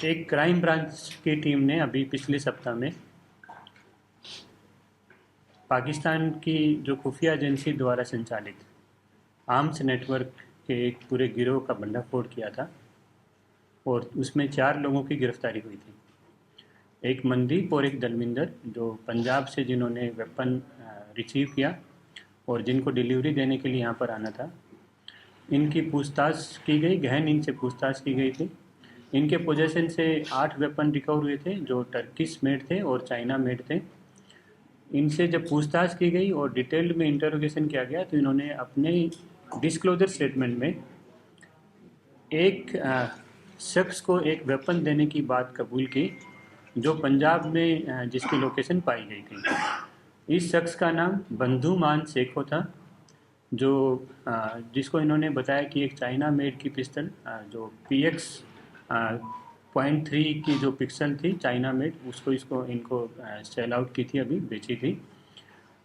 एक crime branch की team ने अभी पिछले सप्ताह में पाकिस्तान की जो खुफिया एजेंसी द्वारा संचालित आर्म्स नेटवर्क के एक पूरे गिरोह का भंडाफोड़ किया था और उसमें 4 लोगों की गिरफ्तारी हुई थी। एक मनदीप और एक दलमिंदर, जो पंजाब से जिन्होंने वेपन रिसीव किया और जिनको डिलीवरी देने के लिए यहाँ पर आना था। इनकी पूछताछ की गई, गहन इनसे पूछताछ की गई थी। इनके पोजेशन से 8 वेपन रिकवर हुए थे जो टर्किश मेड थे और चाइना मेड थे। इनसे जब पूछताछ की गई और डिटेल्ड में इंटरोगेशन किया गया तो इन्होंने अपने डिस्क्लोजर स्टेटमेंट में एक शख्स को एक वेपन देने की बात कबूल की जो पंजाब में जिसकी लोकेशन पाई गई थी। इस शख्स का नाम बंधु मान शेखो था, जो जिसको इन्होंने बताया कि एक चाइना मेड की पिस्टल जो PX.3 की जो पिक्सल थी चाइना मेड, उसको इनको सेल आउट की थी, अभी बेची थी।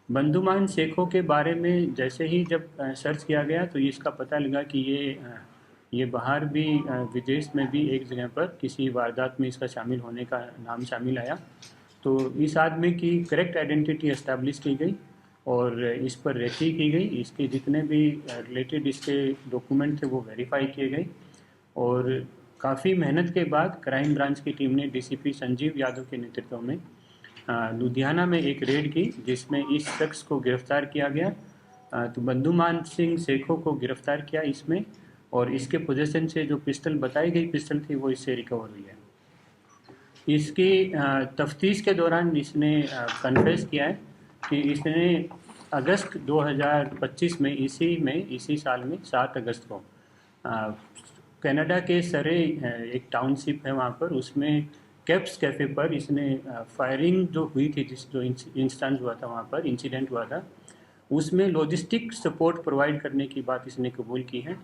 बंधुमान शेखों के बारे में जैसे ही जब सर्च किया गया तो इसका पता लगा कि ये बाहर भी विदेश में भी एक जगह पर किसी वारदात में इसका शामिल होने का नाम शामिल आया। तो इस आदमी की करेक्ट आइडेंटिटी एस्टैब्लिश की गई और इस पर रेकी की गई। इसके जितने भी रिलेटेड इसके डॉक्यूमेंट थे वो वेरीफाई किए गए और काफ़ी मेहनत के बाद क्राइम ब्रांच की टीम ने DCP संजीव यादव के नेतृत्व में लुधियाना में एक रेड की जिसमें इस शख्स को गिरफ्तार किया गया। तो बंधुमान सिंह शेखों को गिरफ्तार किया इसमें, और इसके पोजीशन से जो पिस्टल बताई गई पिस्टल थी वो इससे रिकवर हुई है। इसकी तफ्तीश के दौरान इसने कन्फेस किया है कि इसने अगस्त 2025 में इसी साल में 7 अगस्त को कनाडा के सरे एक टाउनशिप है वहाँ पर, उसमें कैप्स कैफ़े पर इसने फायरिंग जो हुई थी, जो इंस्टेंस हुआ था वहाँ पर, इंसिडेंट हुआ था, उसमें लॉजिस्टिक सपोर्ट प्रोवाइड करने की बात इसने कबूल की है।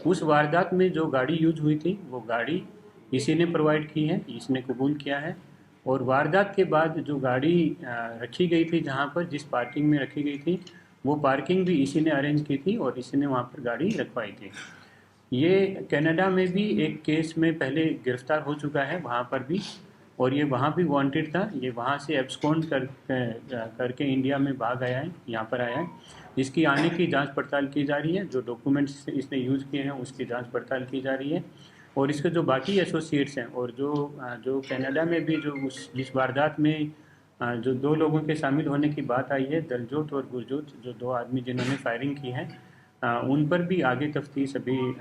उस वारदात में जो गाड़ी यूज हुई थी वो गाड़ी इसी ने प्रोवाइड की है, इसने कबूल किया है। और वारदात के बाद जो गाड़ी रखी गई थी, जहाँ पर जिस पार्किंग में रखी गई थी, वो पार्किंग भी इसी ने अरेंज की थी और इसी ने वहाँ पर गाड़ी रखवाई थी। ये कनाडा में भी एक केस में पहले गिरफ्तार हो चुका है वहाँ पर भी, और ये वहाँ भी वांटेड था। ये वहाँ से एब्सकॉन्ड करके इंडिया में भाग आया है, यहाँ पर आया है। इसकी आने की जांच पड़ताल की जा रही है, जो डॉक्यूमेंट्स इसने यूज़ किए हैं उसकी जांच पड़ताल की जा रही है। और इसके जो बाकी एसोसिएट्स हैं और जो कनाडा में भी जो जिस वारदात में जो 2 लोगों के शामिल होने की बात आई है, दलजोत और गुरजोत, जो 2 आदमी जिन्होंने फायरिंग की है, उन पर भी आगे तफ्तीश अभी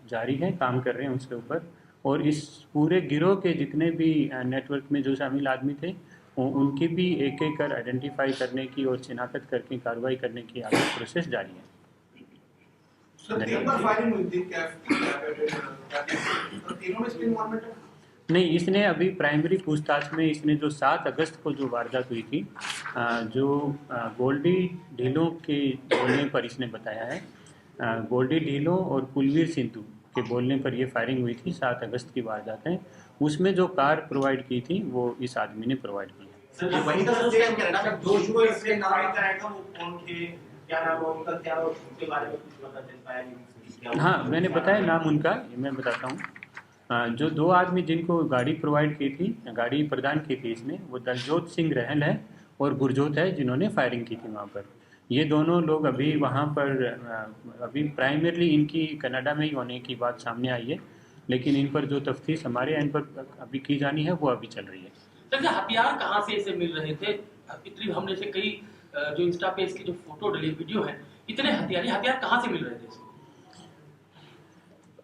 जारी है, काम कर रहे हैं उसके ऊपर। और इस पूरे गिरोह के जितने भी नेटवर्क में जो शामिल आदमी थे उनकी भी एक एक कर आइडेंटिफाई करने की और शिनाख्त करके कार्रवाई करने की आगे प्रोसेस जारी है। नहीं, इसने अभी प्राइमरी पूछताछ में इसने जो 7 अगस्त को जो वारदात हुई थी, जो गोल्डी ढीलों के बोलने पर इसने बताया है, गोल्डी ढीलों और कुलवीर सिंधु के बोलने पर ये फायरिंग हुई थी, 7 अगस्त की वारदात है। उसमें जो कार प्रोवाइड की थी वो इस आदमी ने प्रोवाइड की है। सर वही तो सेम कनाडा का दोष को इसके नाम ही करेगा, वो कौन थे, क्या नाम है उनका, क्या उसके बारे में कुछ पता चल पाया नहीं? हाँ, मैंने बताया नाम उनका, मैं बताता हूँ। जो 2 आदमी जिनको गाड़ी प्रोवाइड की थी, गाड़ी प्रदान की थी इसने, वो दलजोत सिंह रहल है और गुरजोत है जिन्होंने फायरिंग की थी वहाँ पर। ये दोनों लोग अभी वहाँ पर अभी प्राइमरली इनकी कनाडा में ही होने की बात सामने आई है, लेकिन इन पर जो तफ्तीश हमारे इन पर अभी की जानी है वो अभी चल रही है। सर हथियार कहाँ से इसे मिल रहे थे? इतनी हमने से कई जो इंस्टा पे इसकी जो फोटो डली वीडियो है, इतने हथियार कहाँ से मिल रहे थे?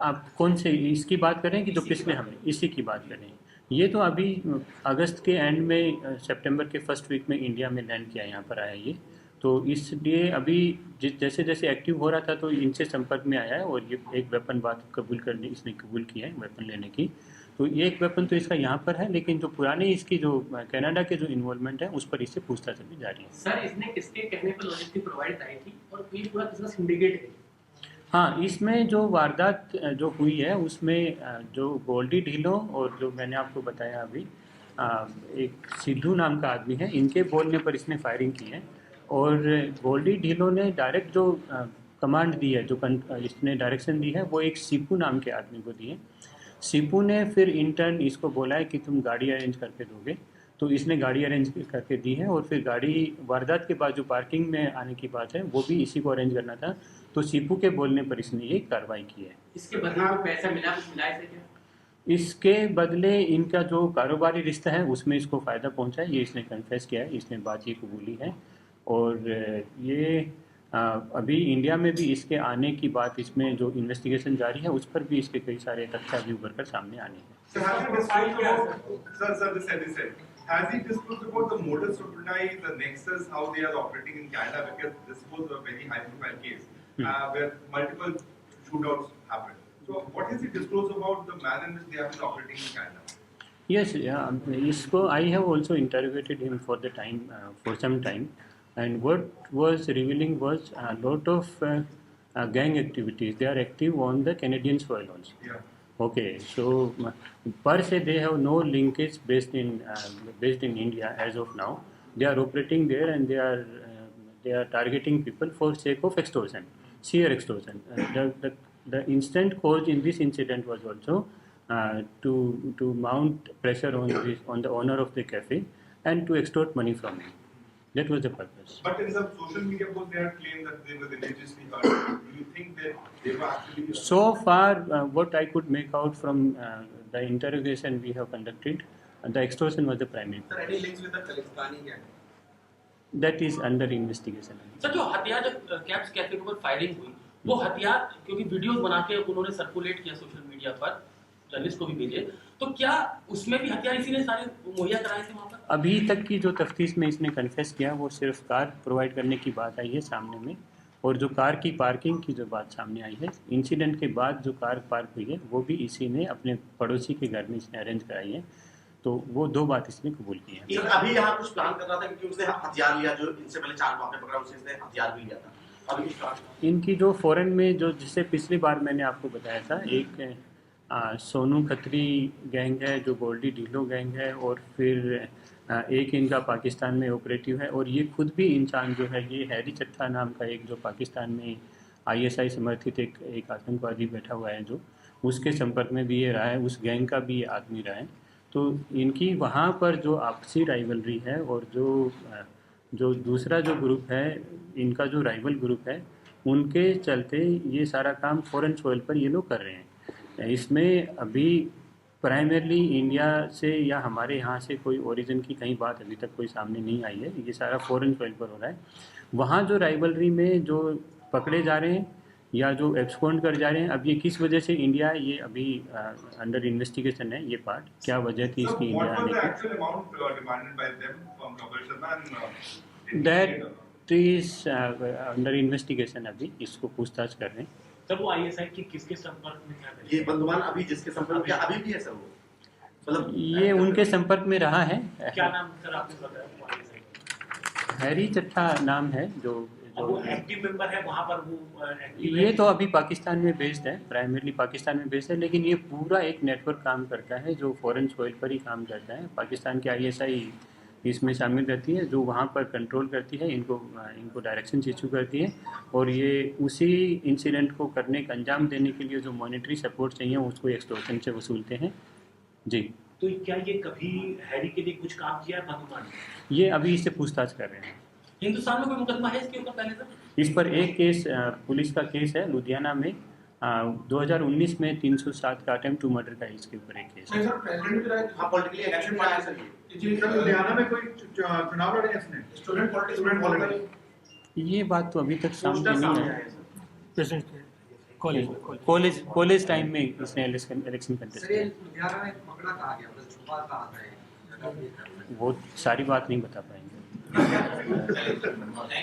आप कौन से इसकी बात करें कि जो पिछले हमने इसी की बात करें? ये तो अभी अगस्त के एंड में सितंबर के फर्स्ट वीक में इंडिया में लैंड किया, यहाँ पर आया ये, तो इसलिए अभी जैसे जैसे एक्टिव हो रहा था तो इनसे संपर्क में आया है और ये एक वेपन बात कबूल करने इसने कबूल किया है वेपन लेने की। तो ये एक वेपन तो इसका यहाँ पर है, लेकिन जो पुराने इसकी जो कनाडा के जो इन्वॉल्वमेंट है उस पर इससे पूछताछ अभी जारी है। सर इसने किसके कहने पर लॉजिस्टिक प्रोवाइड कराई थी और ये पूरा बिजनेस सिंडिकेट है? हाँ, इसमें जो वारदात जो हुई है उसमें जो गोल्डी ढीलों और जो मैंने आपको बताया अभी एक सिद्धू नाम का आदमी है, इनके बोलने पर इसने फायरिंग की है। और गोल्डी ढीलों ने डायरेक्ट जो कमांड दी है, जो इसने डायरेक्शन दी है, वो एक सीपू नाम के आदमी को दी है। सीपू ने फिर इंटर्न इसको बोला है कि तुम गाड़ी अरेंज करके दोगे, तो इसने गाड़ी अरेंज करके दी है। और फिर गाड़ी वारदात के बाद जो पार्किंग में आने की बात है वो भी इसी को अरेंज करना था, तो सीपू के बोलने पर इसने ये कार्रवाई की है। इसके बदले में पैसा मिला, कुछ मिला इसे क्या? इसके बदले इनका जो कारोबारी रिश्ता है उसमें इसको फ़ायदा पहुंचा है, ये इसने कन्फेस किया है, इसने बात ये कबूली है। और ये अभी इंडिया में भी इसके आने की बात, इसमें जो इन्वेस्टिगेशन जारी है उस पर भी इसके कई सारे तथ्य अभी उभर कर सामने आने हैं। So has he disclosed about, this said, has he disclosed about the modus operandi, the nexus, how they are operating in Canada? Because this was a very high profile case where multiple shootouts happened. So what is he disclosed about the manner in which they have been operating in Canada? Yes, yeah, इसको I have also interrogated him for the time, for some time, and what was revealing was a lot of gang activities. They are active on the Canadian soil also. Yeah. Okay, so per se they have no linkage based in India as of now. They are operating there and they are targeting people for sake of extortion, sheer extortion. The instant cause in this incident was also to mount pressure on the owner of the cafe and to extort money from him. That was the purpose. But in some social media posts, they had claimed that they were religiously earned. Do you think that they were actually? So far, what I could make out from the interrogation we have conducted, the extortion was the primary. Sir, any links with the Khalistani gang? That is under investigation. Sir, जो हथियार जब caps cafe के ऊपर firing हुई, वो हथियार क्योंकि videos बना के उन्होंने सर्कुलेट किया सोशल मीडिया पर, जर्नलिस्ट को भी भेजे, तो क्या उसमें भी हथियार इसी ने सारे मुहैया कराए थे वहाँ पर? अभी तक की जो तफ्तीश में इसने कन्फेस किया वो सिर्फ कार प्रोवाइड करने की बात आई है सामने में, और जो कार की पार्किंग की जो बात सामने आई है, इंसिडेंट के बाद जो कार पार्क हुई है वो भी इसी ने अपने पड़ोसी के घर में इसने अरेंज कराई है, तो वो दो बात इसने कबूल की है। सर, अभी यहाँ कुछ प्लान कर रहा था क्योंकि उसने हथियार लिया, जो इनसे पहले 4 मामले पकड़ा उसने इसने हथियार भी लिया था। अभी कुछ प्लान इनकी जो फॉरेन में जो, जिससे पिछली बार मैंने आपको बताया था, एक सोनू खत्री गैंग है जो गोल्डी ढीलो गैंग है, और फिर एक इनका पाकिस्तान में ऑपरेटिव है, और ये खुद भी इंसान जो है, ये हैरी चट्टा नाम का एक जो पाकिस्तान में ISI समर्थित एक आतंकवादी बैठा हुआ है, जो उसके संपर्क में भी ये रहा है, उस गैंग का भी ये आदमी रहा है। तो इनकी वहाँ पर जो आपसी राइवलरी है, और जो दूसरा जो ग्रुप है, इनका जो राइवल ग्रुप है, उनके चलते ये सारा काम फॉरेन सॉइल पर ये लोग कर रहे हैं। इसमें अभी प्राइमरली इंडिया से या हमारे यहाँ से कोई ओरिजिन की कहीं बात अभी तक कोई सामने नहीं आई है, ये सारा फॉरेन सॉइल पर हो रहा है। वहाँ जो राइवलरी में जो पकड़े जा रहे हैं या जो एक्सपोर्ट कर जा रहे हैं, अब ये किस वजह से इंडिया, ये अभी अंडर इन्वेस्टिगेशन है ये पार्ट, क्या वजह थी So इसकी what इंडिया was आने the की, actual amount demanded by them from Kapil Sharma and that is under investigation. अभी इसको पूछताछ कर रहे हैं। सर, वो ISI की किसके संपर्क में क्या ये बंधुमान अभी जिसके संपर्क में अभी भी है सर, वो मतलब ये उनके संपर्क में रहा है। क्या नाम सर आपने बताया? ISI हैरी चट्टा नाम है जो वो एक्टिव मेंबर है वहाँ पर, वो एक्टिव ये तो अभी पाकिस्तान में बेस्ड है, प्राइमरली पाकिस्तान में बेस्ड है, लेकिन ये पूरा एक नेटवर्क काम करता है जो फॉरेन सॉइल पर ही काम करता है। पाकिस्तान की ISI इसमें शामिल रहती है, जो वहाँ पर कंट्रोल करती है, इनको डायरेक्शन इशू करती है, और ये उसी इंसिडेंट को करने का अंजाम देने के लिए जो मॉनेटरी सपोर्ट चाहिए उसको एक्सटॉर्शन से वसूलते हैं। जी, तो क्या ये कभी हैरी के लिए कुछ काम किया है बंधुमान? ये अभी इससे पूछताछ कर रहे हैं। हिंदुस्तान में कोई मुकदमा है इसके ऊपर पहले सर? इस पर एक केस पुलिस का केस है लुधियाना में, 2019 में 307 का अटेम्प्ट टू मर्डर का इसके ऊपर एक केस है। सर, प्रेसिडेंट भी रहा है। हाँ, पॉलिटिकली इलेक्शन में आया सर ये। सर, लुधियाना में कोई चुनाव लड़े हैं इसने? स्टूडेंट पॉलिटिक्स ये बात तो अभी तक सामने नहीं आया है। है सर। कॉलेज टाइम में इसने इलेक्शन कंटेस्ट सर, ये किया। लुधियाना में पकड़ा कहाँ गया, मतलब छुपा कहाँ था ये? वो सारी बात नहीं बता पाएंगे।